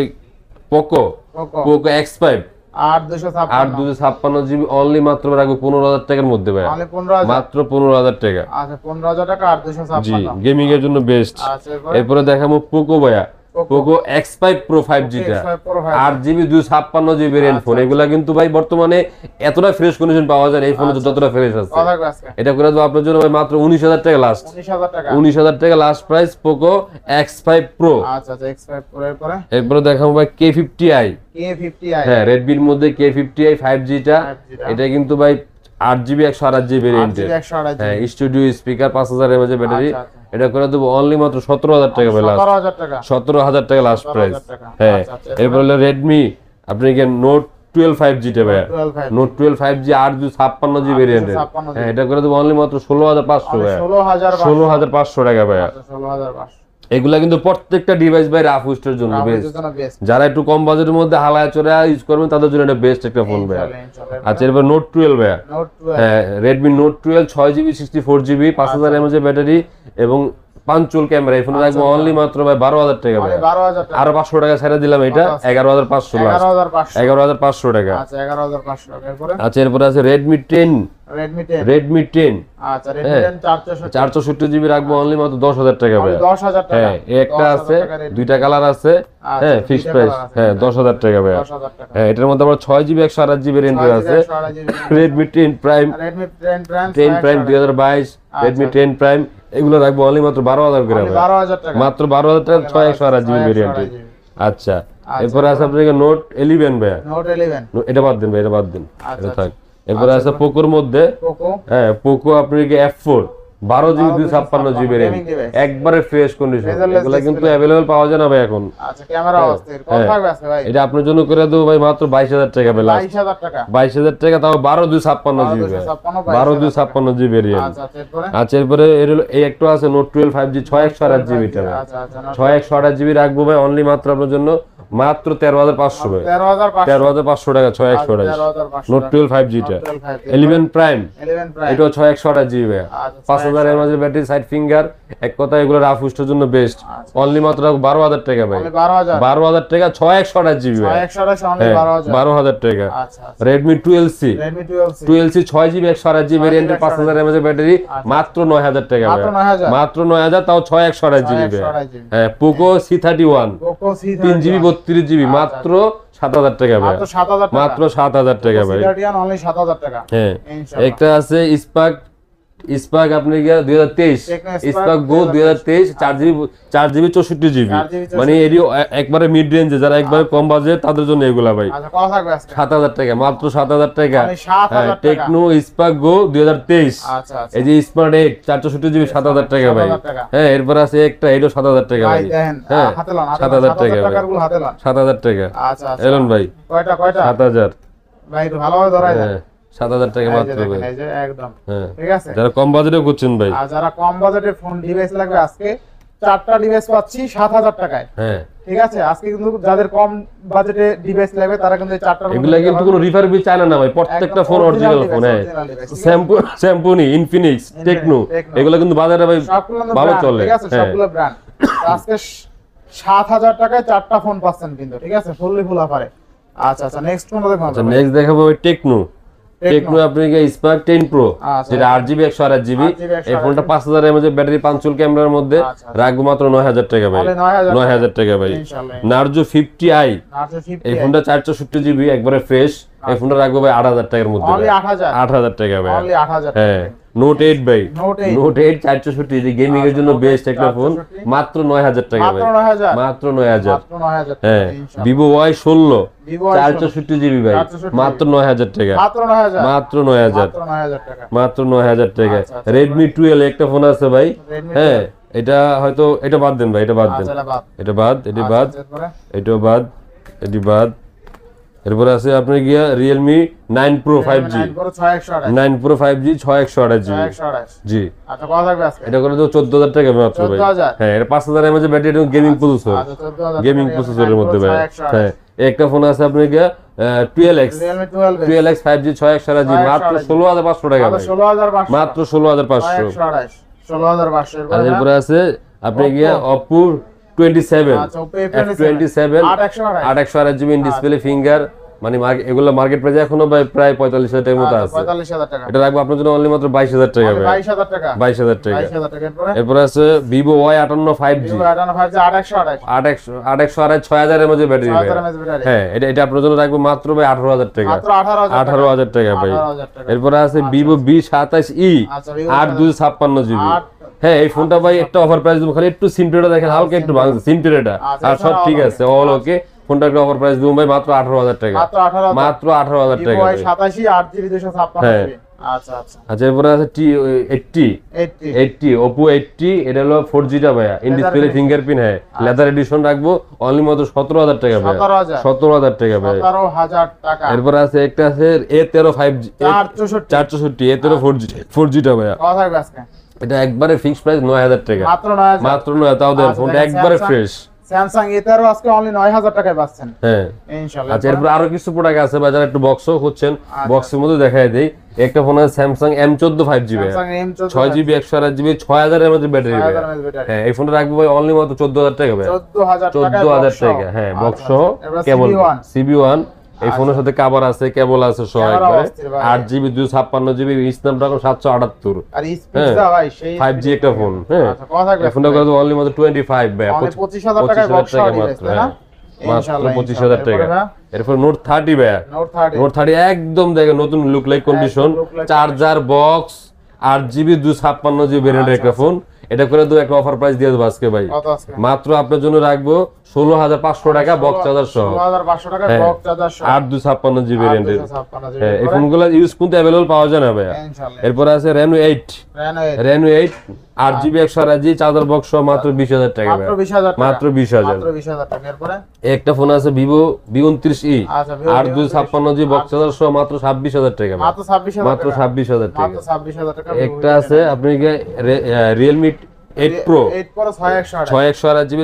Poco Poco X5 8256 8256GB, only মাত্র রাখবো 15000 টাকার মধ্যে ভাই, অনলি 15000। মাত্র 15000 টাকা। আচ্ছা 15000 টাকা জি, 8256। গেমিং এর জন্য বেস্ট। আচ্ছা এরপরে? এরপরে দেখাবো Poco ভাইয়া, Poco X5 Pro 5G টা, X5 Pro 5G 8GB 256GB variant phone. এগুলা কিন্তু ভাই বর্তমানে এতটা ফ্রেশ কন্ডিশন পাওয়া যায় না, এই ফোনে যতটা ফ্রেশ আছে। কত থাকবে আজকে? এটা করে দেবো আপনার জন্য ভাই মাত্র 19000 টাকা লাস্ট, 19000 টাকা। 19000 টাকা last price Poco X5 Pro। আচ্ছা আচ্ছা X5 Pro। এরপরে? এরপরে দেখাবো ভাই K50i, K50i, হ্যাঁ রেডমির মধ্যে K50i 5G টা, 5G টা। এটা কিন্তু ভাই 8GB 128GB ভেরিয়েন্টের, 128 হ্যাঁ স্টুডিও স্পিকার, 5000 mAh ব্যাটারি, আচ্ছা, আচ্ছা। এটা করে দেবো অনলি মাত্র 17000 টাকা ভাই লাস্ট, 17000 টাকা। 17000 টাকা লাস্ট প্রাইস। 17000 টাকা। হ্যাঁ, আচ্ছা, আচ্ছা, এরপর হলো রেডমি আপনি কি Note 12 5G টা ভাই, 12 5G Note 12 5G 856GB ভেরিয়েন্টের, 856GB হ্যাঁ এটা করে দেবো অনলি মাত্র 16500 ভাই, 16500 16500 টাকা ভাই। আচ্ছা 16500 এগুলা কিন্তু প্রত্যেকটা ডিভাইস ভাই রাফ ইউজের জন্য বেস্ট, জন্য বেস্ট। যারা একটু কম বাজেটের মধ্যে হালায় চড়ে ইউজ করবেন তাদের জন্য এটা বেস্ট একটা ফোন ভাই। আচ্ছা, এরপর Note 12 ভাই, Note 12 হ্যাঁ Redmi Note 12 6GB 64GB 5000 mAh battery এবং পাঁচচুল ক্যামেরা, এই ফোনে রাখবো অনলি মাত্র ভাই 12000 টাকা ভাই, 12000 টাকা। আরো 500 টাকা ছেড়ে দিলাম, এটা 11500 লাস্ট, 11500 11500 টাকা। আচ্ছা 11500 টাকা। এরপরে? আচ্ছা, এরপরে আছে Redmi 10 রেডমি 10 আচ্ছা রেডমি 10 464 জিবি রাখবো অনলি মাত্র 10,000 টাকা ভাই। 10,000 টাকা। হ্যাঁ একটা আছে, দুইটা কালার আছে। হ্যাঁ ফিক্সড প্রাইস। হ্যাঁ 10,000 টাকা ভাই। 10,000 টাকা। হ্যাঁ এটার মধ্যে আবার 6 জিবি 128 জিবি রেঞ্জের আছে। Redmi 10 prime, Redmi 10 10 prime 2022, Redmi 10 prime এগুলো রাখবো অনলি মাত্র 12,000 করে ভাই। 12,000 টাকা। মাত্র 12,000 টাকা 6 128 জিবি ভেরিয়েন্ট। আচ্ছা এরপরে আছে আপনাদের নোট 11 ভাই। নোট 11 এটা বাদ দেন ভাই, এটা বাদ দেন, এটা থাক। এরপরে আছে পোকোর মধ্যে, পোকো। হ্যাঁ পোকো আপনার F4 12 জিবি 256 জিবি র্যাম, একবারে ফ্রেশ কন্ডিশন। এগুলা কিন্তু अवेलेबल পাওয়া যায় না ভাই এখন। আচ্ছা ক্যামেরা অস্থির। কত থাকবে আজকে ভাই? এটা আপনার জন্য করে দেব ভাই মাত্র 22,000 টাকা ভাই। 22,000 টাকা। 22,000 টাকা তাও 12 256 জিবি ভাই। 12 256 জিবি র্যাম। আচ্ছা এরপরে? আচ্ছা এরপরে এই একটা আছে নোট 12 5G 6128 জিবি টা। আচ্ছা 6128 জিবি রাখবো ভাই অনলি মাত্র আপনার জন্য মাত্র 13,500 ভাই। 13,500 টাকা 6128 নোট 12 5G টা। 11 প্রাইম, এটাও 6128 জিবি ভাই। 5000 এর মাঝে ব্যাটারি, সাইড ফিঙ্গার, এক কথা এগুলো রাফ ইউজের জন্য বেস্ট। অনলি মাত্র 12,000 টাকা ভাই। 12,000 টাকা 6128 জিবি ভাই। 12,000 টাকা। রেডমি 12C 6 জিবি 128 জিবি ভেরিয়েন্টের 5000 এমএএইচ ব্যাটারি মাত্র 9,000 টাকা ভাই। মাত্র 9,000 তাও 6128 জিবি ভাই। হ্যাঁ পোকো C31 3 জিবি 32 জিবি মাত্র 7,000 টাকা ভাই। মাত্র 7,000 টাকা ভাই। হ্যাঁ একটা আছে স্পার্ক আপনি 2023 স্পার্ক গো 2023 4 জিবি 64 জিবি, মানে এরই একবারে মিড রেঞ্জে যারা একবারে কম বাজেট তাদের জন্য এগুলা ভাই। 7,000 টাকা, মাত্র 7,000 টাকা। টেকনো স্পার্ক গো 2023, এই যে স্মার্ট 8 464 জিবি 7,000 টাকা ভাই। হ্যাঁ এরপর আছে একটা, এটাও 7,000 টাকা ভাই। হ্যাঁ 7,000 টাকা ভাই। 7,000 টাকা। এলন ভাই কয়টা 7,000 ভাই একটু ভালোভাবে ধরাই দেন। 7,000 টাকা মাত্র ভাই। একদম হ্যাঁ ঠিক আছে। যারা কম বাজেটে করছেন ভাই, আর যারা কম বাজেটে ফোন ডিভাইস লাগবে আজকে 4টা ডিভাইস পাচ্ছি 7,000 টাকায়। হ্যাঁ ঠিক আছে। আজকে কিন্তু যাদের কম বাজেটে ডিভাইস লাগবে তারা কিন্তু 4টা, এগুলা কিন্তু কোনো রিফারবিশ চায় না ভাই, প্রত্যেকটা ফোন অরিজিনাল ফোন। হ্যাঁ স্যাম্পনি, ইনফিনিক্স, টেকনো এগুলা কিন্তু বাজারে ভাই ভালো চলে। ঠিক আছে সবগুলো ব্র্যান্ড। আজকে 7,000 টাকায় 4টা ফোন পাচ্ছেন কিন্তু। ঠিক আছে ফুললি ফুল অফারে। আচ্ছা নেক্সট ফোন দেখো। আচ্ছা নেক্সট দেখাবো ওই টেকনো আপনাকে স্পার্ক 10 প্রো, যেটা 8GB 128GB। এই ফোনটা 5000 এমএএইচ ব্যাটারি, 5 চুল ক্যামেরার মধ্যে রাখবো মাত্র 9,000 টাকা ভাই। 9,000 টাকা ভাই। নার্জো 50i, এই ফোনটা 464GB একবারে ফ্রেশ। এই ফোনটা রাখবো ভাই 8,000 টাকার মধ্যে। 8,000 টাকা ভাই। হ্যাঁ নোট 8 ভাই। নোট 8 464, যে গেমিং এর জন্য বেস্ট একটা ফোন, মাত্র 9,000 টাকা ভাই। মাত্র 9,000। হ্যাঁ ভিভো Y16 464GB ভাই, মাত্র 9,000 টাকা। মাত্র 9,000। মাত্র 9,000 টাকা। রেডমি 12 একটা ফোন আছে ভাই। হ্যাঁ এটা হয়তো, এটা বাদ দেন ভাই, এটা বাদ দেন, এটা বাদ, এটি বাদ, এটাও বাদ, এটি বাদ। এরপর আছে আপনার গিয়া Realme 9 Pro 5G 6128 জিবি। জি আচ্ছা কত থাকবে আজকে? এটা করে তো 14,000 টাকা মাত্র ভাই। হ্যাঁ এটা 5000 mAh battery, gaming processor. Gaming প্রসেসরের মধ্যে ভাই। হ্যাঁ একটা ফোন আছে আপনার গিয়া 12X 5G 6128 জিবি মাত্র 16,500 টাকা ভাই। মাত্র 16,500। 16,500। আর এরপর আছে আপনার গিয়া Oppo 27 F27 828 GB display, finger, মানে এগুলো মার্কেট প্রাইস এখনো ভাই প্রায় 45,000 টাকার মতো আছে। 45,000 টাকা। এটা রাখবো আপনার জন্য অনলি মাত্র 22,000 টাকা ভাই। 22,000 টাকা। 22,000 টাকা। এরপর আছে Vivo Y58 5G 828 6000 এর মধ্যে ব্যাটারি ভাই। হ্যাঁ এটা আপনার জন্য রাখবো মাত্র ভাই 18,000 টাকা। 18,000 টাকা ভাই। এরপর আছে Vivo B27e 8256 জিবি। হ্যাঁ এই ফোনটা ভাই একটা অফার প্রাইস দেবো, খালি একটু সিমটিটা দেখেন, হালকা একটু ভাঙছে সিমটিটা, আর সব ঠিক আছে, অল ওকে। ফোনটা একটা অফার প্রাইস দেবো ভাই মাত্র 18,000 টাকা। মাত্র 18,000 টাকা। 87 8GB 256 জিবি। আচ্ছা এরপরে আছে T80 Oppo 80, এটা হলো 4G টা ভাইয়া, ইন ডিসপ্লে ফিঙ্গারপ্রিন্ট। হ্যাঁ লেদার এডিশন রাখবো অনলি মাত্র 17,000 টাকা ভাই। 17,000 টাকা ভাই। 17,000 টাকা। এরপর আছে একটা আছে A13 5G 464 A13 4G টা ভাইয়া। কত থাকবে আজকে? এটা একবারে ফিক্সড প্রাইস 9,000 টাকা। মাত্র 9,000 তাও দেন, ফোনটা একবারে ফ্রেশ। স্যামসাং A13 আজকে অনলি 9,000 টাকায় পাচ্ছেন। হ্যাঁ ইনশাআল্লাহ। আচ্ছা এরপর আরো কিছু প্রোডাক্ট আছে বাজারে, একটু বক্সও হচ্ছেন, বক্সের মধ্যে দেখাই দেই। একটা ফোন আছে Samsung M14 5G ভাই, 6GB 128GB 6000 এর মধ্যে ব্যাটারি ভাই। হ্যাঁ এই ফোনটা রাখবো ভাই অনলি মাত্র 14,000 টাকা ভাই। 14,000 টাকা। হ্যাঁ বক্স কেবল CB1 এই ফোনের সাথে কভার আছে, কেবল আছে সব ক্যামেরা একবারে। অস্থির ভাই। 8GB 256GB Snapdragon 778। আর স্পিডটা ভাই সেই 5G একটা ফোন, হ্যাঁ। আচ্ছা কথা এই ফোনটা কত অনলি মাত্র 25 ভাই, 25,000 টাকায় বক্স সহ ডিভাইস তাই না? মাত্র ইনশাআল্লাহ 25,000 টাকা। এরপর নোট 30 ভাই, নোট 30 নোট 30 একদম দেখেন নতুন look like condition, look like charger box, 8GB 256GB ভেরিয়েন্টের একটা ফোন। এটা করে তো একটা অফার প্রাইস দিয়ে দেবো আজকে ভাই, কত আজকে মাত্র আপনার জন্য রাখবো 16,500 টাকা বক্স চার্জার সহ, 16,500 টাকা হ্যাঁ। বক্স চার্জার সহ 8 256GB ভেরিয়েন্টের। 256 হ্যাঁ, এই ফোনগুলো ইউজ কিন্তু अवेलेबल পাওয়া যায় না ভাই। ইনশাআল্লাহ। এরপর আছে Reno 8, Reno 8 8GB 128GB charger box সহ মাত্র 20,000 টাকা ভাই, মাত্র 20,000 টাকা, মাত্র 20,000। মাত্র 20,000 টাকা। এরপরে একটা ফোন আছে Vivo V29e আচ্ছা, Vivo 8 256GB বক্স চার্জার সহ মাত্র 26,000 টাকা ভাই, মাত্র 26,000 মাত্র টাকা, 26,000 টাকা। মাত্র 26,000 টাকা। একটা আছে আপনি Realme 8 Pro 8 Pro 6128 628GB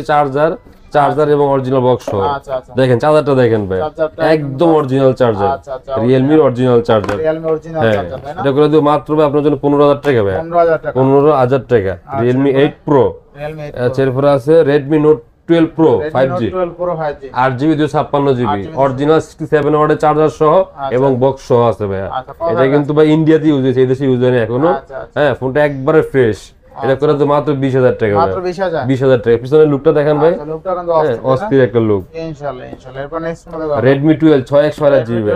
charger এবং অরিজিনাল বক্স সহ। আচ্ছা আচ্ছা। দেখেন চার্জারটা দেখেন ভাই, চার্জারটা একদম অরিজিনাল চার্জার, আচ্ছা, আচ্ছা, Realme original charger. Realme original হ্যাঁ, চার্জার তাই না? এটা করে দেব মাত্র ভাই আপনার জন্য 15,000 টাকা ভাই, 15,000 টাকা। 15,000 টাকা। Realme 8 Pro। Realme 8 আচ্ছা, এরপর আছে Redmi Note 12 Pro 5G 12 Pro 5G 8GB 256GB original 67 ওয়াটের চার্জার সহ এবং বক্স সহ আছে ভাই। আচ্ছা, কত এটা কিন্তু ভাই ইন্ডিয়াতে ইউজ হয়েছে, এই দেশে ইউজ হয়নি এখনো। আচ্ছা, আচ্ছা। হ্যাঁ, ফোনটা একবারে ফ্রেশ। এটা করে তো মাত্র 20,000 টাকা ভাই, মাত্র 20,000 20,000 টাকা। পিছনের লুকটা দেখেন ভাই, আচ্ছা, লোকটা কিন্তু হ্যাঁ, অস্থির অস্থির একটা লুক। ইনশাআল্লাহ ইনশাআল্লাহ। এরপর নেক্সট মডেল দেখো Redmi 12 628GB ভাই,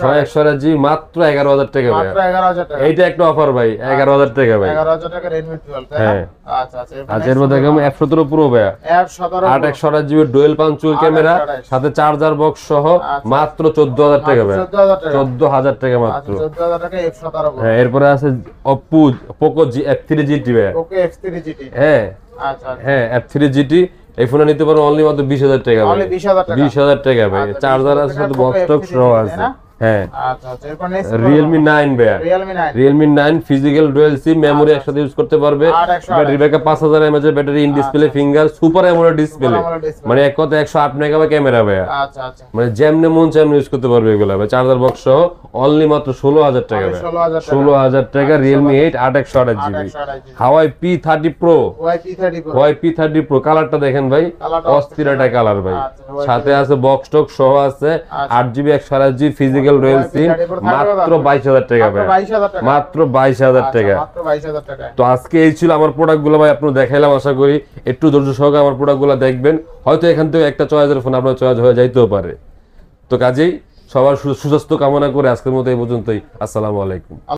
628GB মাত্র 11,000 টাকা ভাই। মাত্র 11,000 টাকা, এইটা একটা অফার ভাই, 11,000 টাকা ভাই। 11,000 টাকা Redmi 12 তাই না? হ্যাঁ। আচ্ছা আচ্ছা। আচ্ছা, এরপর দেখেন F17 Pro ভাই, F17 828GB dual punctual camera 828 সাথে চার্জার বক্স সহ আচ্ছা। মাত্র 14,000 টাকা ভাই, 14,000 টাকা। 14,000 টাকা মাত্র। আচ্ছা 14,000 টাকা F17 Pro। হ্যাঁ, এরপরে আছে Oppo Poco F3 GT ভাই। ওকে F3 GT। হ্যাঁ আচ্ছা আচ্ছা। হ্যাঁ, F3 GT এই ফোনে নিতে পারো অনলি মাত্র 20,000 টাকা ভাই, Only 20,000 টাকা। 20,000 টাকা ভাই। আচ্ছা, চার্জার 20,000 আছে সাথে টাকা বক্স Poco টক F3 সহ GT, আছে। তাই না? হ্যাঁ, আচ্ছা আচ্ছা। এরপর নেক্সট Realme 9 ভাই, Realme 9 Realme 9 ফিজিক্যাল ডুয়াল সিম মেমরি একসাথে ইউজ করতে পারবে। 828 ব্যাটারি ব্যাকআপ 5000 mAh এর battery, in display finger, super AMOLED display, AMOLED display। মানে এক কথায় 108 মেগাপিক্সেল ক্যামেরা ভাই। আচ্ছা আচ্ছা। মানে যেমনে মন তেমনি ইউজ করতে পারবে এগুলা ভাই। চার্জার বক্স সহ অনলি মাত্র 16,000 টাকা ভাই, 16,000 টাকা। 16,000 টাকা। Realme 8 828GB 828 Huawei P30 Pro, YP30 Pro। Huawei P30 Pro কালারটা দেখেন ভাই, কালারটা অস্থির একটা কালার ভাই। আচ্ছা, Huawei সাথে আছে বক্স টক সহ আছে, আচ্ছা। 8GB 128GB physical royal Huawei সিম P30 Pro থাকবে মাত্র দাম? 22,000 টাকা ভাই, মাত্র 22,000 টাকা। মাত্র 22,000 আচ্ছা, টাকা। মাত্র 22,000 টাকা। তো আজকে এই ছিল আমার প্রোডাক্টগুলো ভাই, আপনারা দেখাইলাম। আশা করি একটু ধৈর্য সহকারে আমার প্রোডাক্টগুলো দেখবেন, হয়তো এখান থেকে একটা চয়েসের ফোন আপনার চয়েস হয়ে যাইতেও পারে। তো কাজেই সবার সুস্বাস্থ্য কামনা করে আজকের মতো এই পর্যন্তই। আসসালামু আলাইকুম।